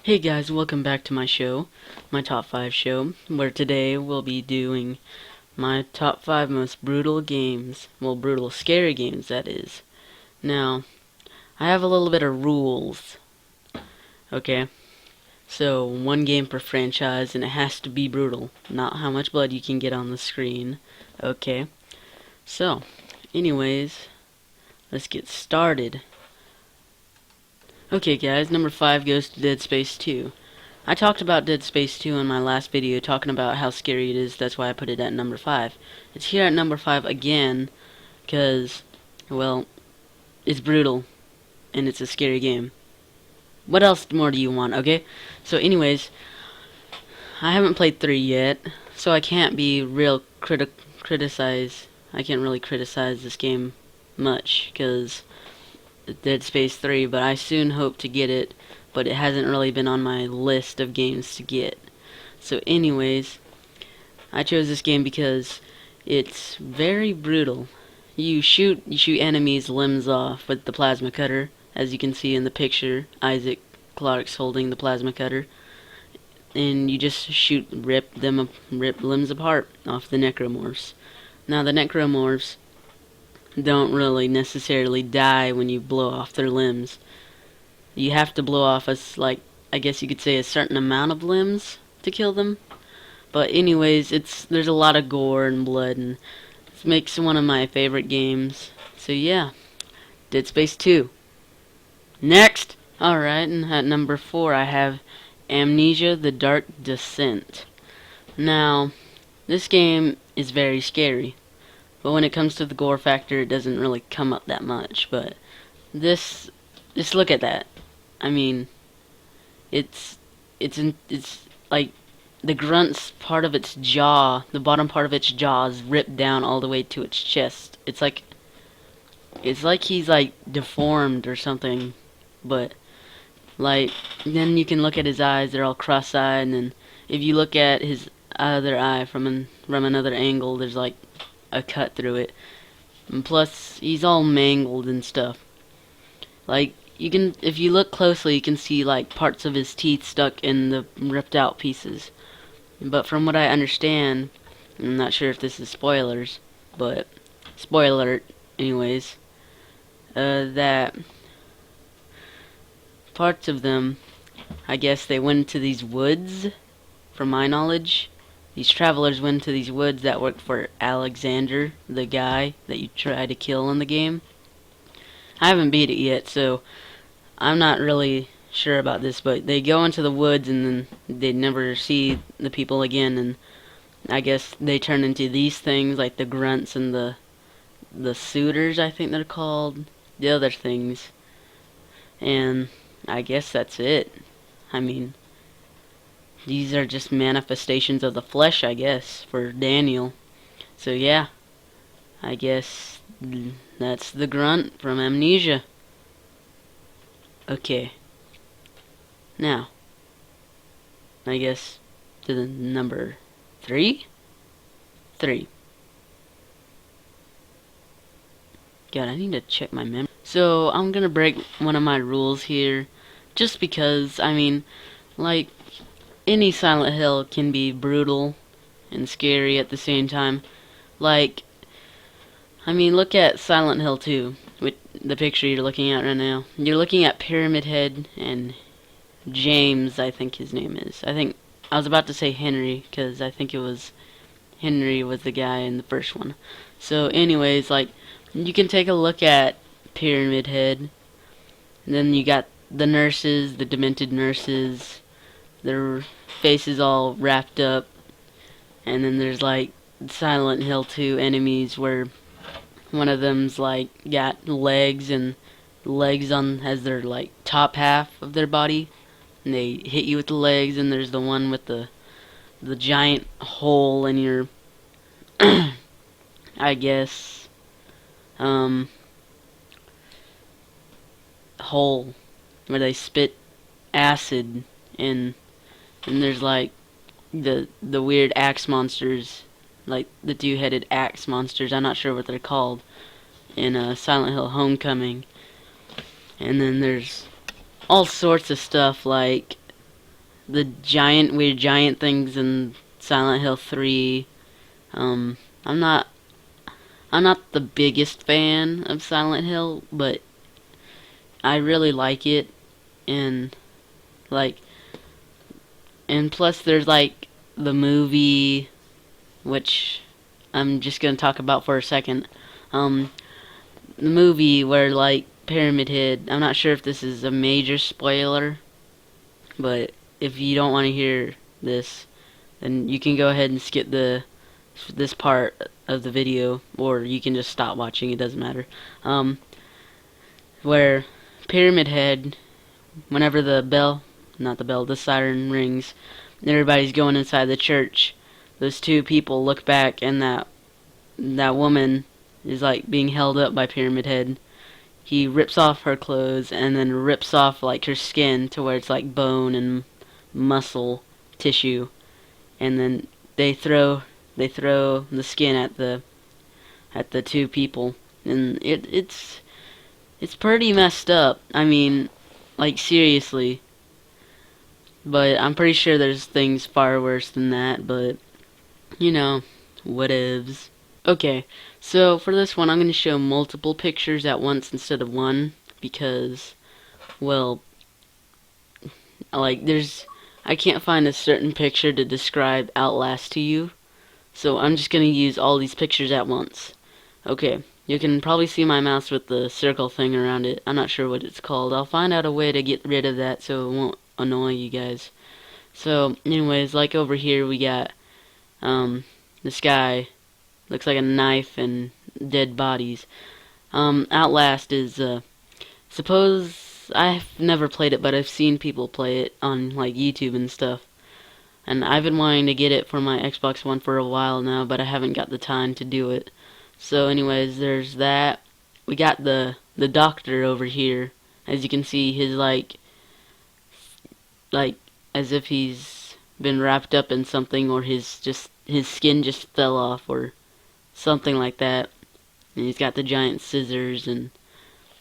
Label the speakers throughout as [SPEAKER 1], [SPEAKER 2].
[SPEAKER 1] Hey guys, welcome back to my show, my top 5 show, where today we'll be doing my top 5 most brutal games. Well, brutal, scary games, that is. Now, I have a little bit of rules, okay? So, one game per franchise, and it has to be brutal, not how much blood you can get on the screen, okay? So, anyways, let's get started. Okay guys, number 5 goes to Dead Space 2. I talked about Dead Space 2 in my last video, talking about how scary it is. That's why I put it at number 5. It's here at number 5 again, because, well, it's brutal, and it's a scary game. What else more do you want, okay? So anyways, I haven't played 3 yet, so I can't be real criticize. I can't really criticize this game much, because Dead Space 3, but I soon hope to get it, but it hasn't really been on my list of games to get. So anyways, I chose this game because it's very brutal. You shoot enemies' limbs off with the plasma cutter, as you can see in the picture. Isaac Clarke's holding the plasma cutter, and you just rip limbs apart off the necromorphs. Now the necromorphs don't really necessarily die when you blow off their limbs. You have to blow off I guess you could say, a certain amount of limbs to kill them. But anyways, there's a lot of gore and blood, and it makes one of my favorite games. So yeah, Dead Space 2. Next! Alright, and at number 4 I have Amnesia: The Dark Descent. Now, this game is very scary. But when it comes to the gore factor, it doesn't really come up that much. But just look at that. I mean, it's like the grunt's part of its jaw, the bottom part of its jaw is ripped down all the way to its chest. It's like he's like deformed or something. But like then you can look at his eyes; they're all cross-eyed, and then if you look at his other eye from another angle, there's like a cut through it. And plus, he's all mangled and stuff. Like, if you look closely, you can see like parts of his teeth stuck in the ripped out pieces. But from what I understand, I'm not sure if this is spoilers, but spoiler alert, anyways, that parts of them, I guess they went to these woods, from my knowledge. These travelers went to these woods that worked for Alexander, the guy that you try to kill in the game. I haven't beat it yet, so I'm not really sure about this, but they go into the woods and then they never see the people again, and I guess they turn into these things like the grunts and the suitors, I think they're called, the other things. And I guess that's it. I mean, these are just manifestations of the flesh, I guess, for Daniel. So yeah, I guess that's the grunt from Amnesia. Okay. Now, I guess to the number 3? 3. God, I need to check my memory. So, I'm gonna break one of my rules here, just because, I mean, like, any Silent Hill can be brutal and scary at the same time. Like, I mean, look at Silent Hill 2, with the picture you're looking at right now. You're looking at Pyramid Head and James, I think his name is. I was about to say Henry, because I think Henry was the guy in the first one. So anyways, like, you can take a look at Pyramid Head, and then you got the nurses, the demented nurses, their faces all wrapped up, and then there's like Silent Hill 2 enemies where one of them's like got legs on as their like top half of their body, and they hit you with the legs, and there's the one with the giant hole in your I guess hole where they spit acid, and there's like the weird axe monsters, like the two-headed axe monsters. I'm not sure what they're called in Silent Hill Homecoming. And then there's all sorts of stuff like the giant weird giant things in Silent Hill 3. Um, I'm not I'm not the biggest fan of Silent Hill, but I really like it, and like and plus there's like the movie, which I'm just gonna talk about for a second. Um, the movie where like Pyramid Head. I'm not sure if this is a major spoiler, but if you don't want to hear this, then you can go ahead and skip this part of the video, or you can just stop watching. It doesn't matter. Um, where Pyramid Head, whenever the siren rings, and everybody's going inside the church, those two people look back, and that woman is like being held up by Pyramid Head. He rips off her clothes and then rips off like her skin to where it's like bone and muscle tissue, and then they throw the skin at the two people, and it's pretty messed up. I mean, like seriously. But I'm pretty sure there's things far worse than that, but you know, whatevs. Okay, so for this one I'm going to show multiple pictures at once instead of one, because, well, like I can't find a certain picture to describe Outlast to you, so I'm just going to use all these pictures at once. Okay, you can probably see my mouse with the circle thing around it. I'm not sure what it's called. I'll find out a way to get rid of that so it won't annoy you guys. So, anyways, like over here we got the sky. Looks like a knife and dead bodies. Outlast is, suppose I've never played it, but I've seen people play it on like YouTube and stuff. And I've been wanting to get it for my Xbox One for a while now, but I haven't got the time to do it. So anyways, there's that. We got the doctor over here. As you can see, his like as if he's been wrapped up in something, or his skin just fell off or something like that. And he's got the giant scissors, and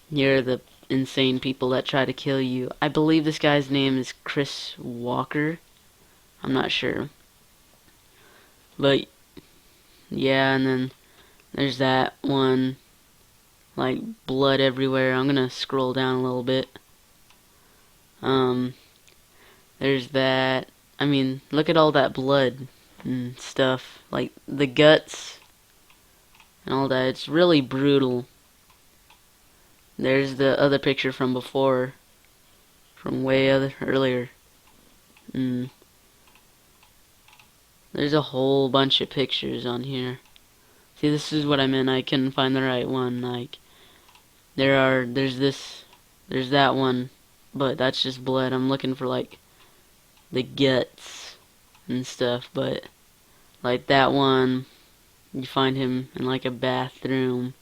[SPEAKER 1] here are the insane people that try to kill you. I believe this guy's name is Chris Walker. I'm not sure. But yeah, and then there's that one, like blood everywhere. I'm gonna scroll down a little bit. There's that. I mean, look at all that blood and stuff, like the guts and all that. It's really brutal. There's the other picture from before, from earlier. There's a whole bunch of pictures on here. See, this is what I meant. I couldn't find the right one. Like, there's that one, but that's just blood. I'm looking for like the guts and stuff, but like that one, you find him in like a bathroom.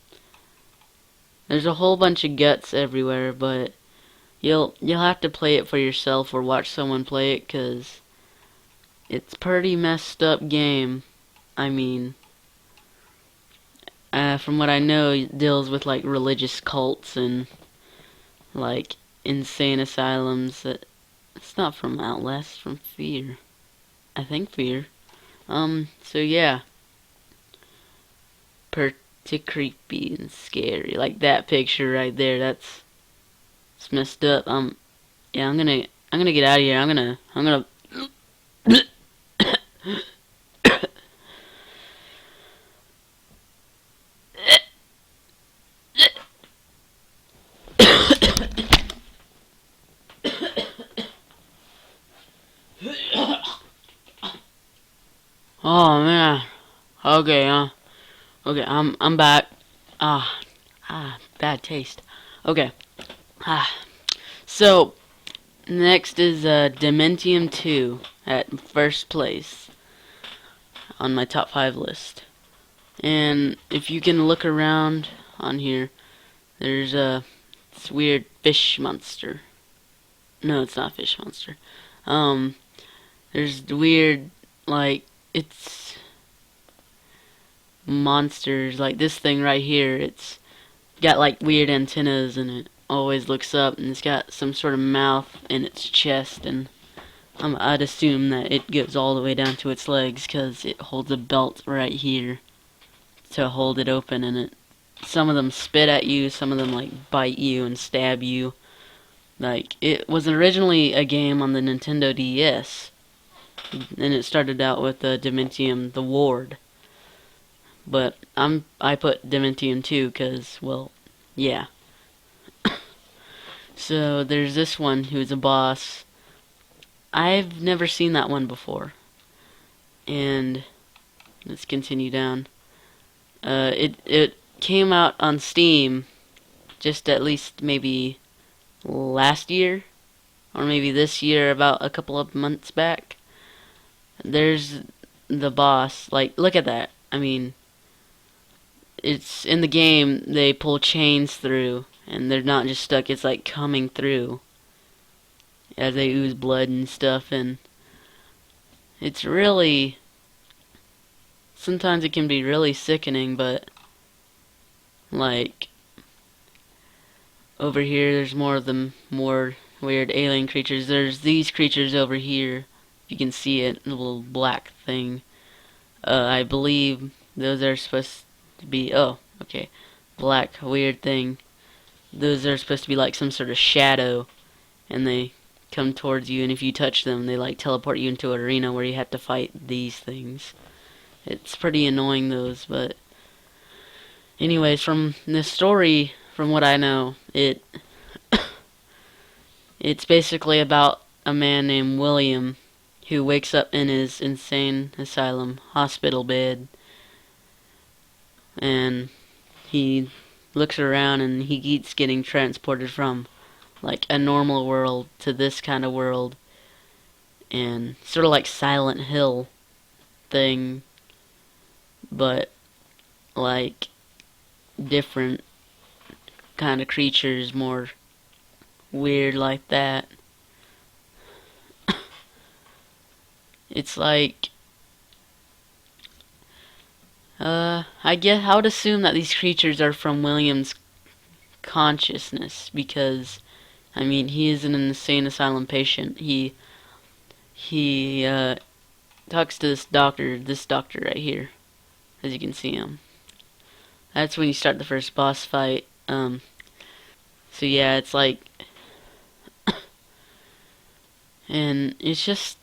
[SPEAKER 1] There's a whole bunch of guts everywhere, but you'll have to play it for yourself or watch someone play it, 'cause it's pretty messed up game. I mean, from what I know, it deals with like religious cults and like insane asylums. It's not from Outlast, it's from Fear. I think Fear. So yeah. Pretty creepy and scary. Like that picture right there, it's messed up. Yeah, I'm gonna get out of here. I'm gonna Oh man. Okay, okay, I'm back. Bad taste. Okay. So next is Dementium 2 at first place on my top 5 list. And if you can look around on here, there's this weird fish monster. No, it's not a fish monster. There's the weird, like, it's monsters, like this thing right here. It's got like weird antennas, and it always looks up, and it's got some sort of mouth in its chest, and I'd assume that it goes all the way down to its legs because it holds a belt right here to hold it open, and some of them spit at you, some of them like bite you and stab you. Like, it was originally a game on the Nintendo DS, and it started out with Dementium the Ward. But I put Dementium 2 because, well, yeah. So there's this one who's a boss. I've never seen that one before. And let's continue down. It came out on Steam just at least maybe last year, or maybe this year, about a couple of months back. There's the boss. Like, look at that. I mean, it's in the game, they pull chains through, and they're not just stuck, it's like coming through as they ooze blood and stuff, and it's really, sometimes it can be really sickening, but like, over here there's more of the more weird alien creatures. There's these creatures over here, you can see it, the little black thing. I believe those are supposed to be, oh, okay, black weird thing. Those are supposed to be like some sort of shadow, and they come towards you, and if you touch them, they like teleport you into an arena where you have to fight these things. It's pretty annoying, those, but anyways, from the story, from what I know, it's basically about a man named William who wakes up in his insane asylum hospital bed, and he looks around and he keeps getting transported from like a normal world to this kind of world, and sort of like Silent Hill thing, but like different kind of creatures, more weird like that. It's like, I would assume that these creatures are from William's consciousness, because I mean, he is an insane asylum patient. He talks to this doctor right here, as you can see him. That's when you start the first boss fight. So yeah, it's like, and it's just,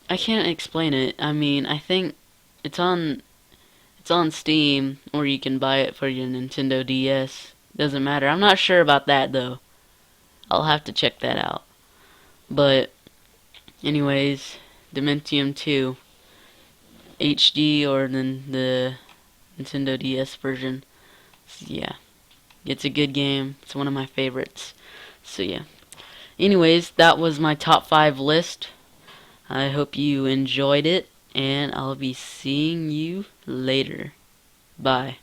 [SPEAKER 1] I can't explain it. I mean, I think it's on Steam, or you can buy it for your Nintendo DS. Doesn't matter. I'm not sure about that though. I'll have to check that out. But anyways, Dementium 2 HD, or then the Nintendo DS version. So yeah, it's a good game. It's one of my favorites. So yeah. Anyways, that was my top 5 list. I hope you enjoyed it, and I'll be seeing you later. Bye.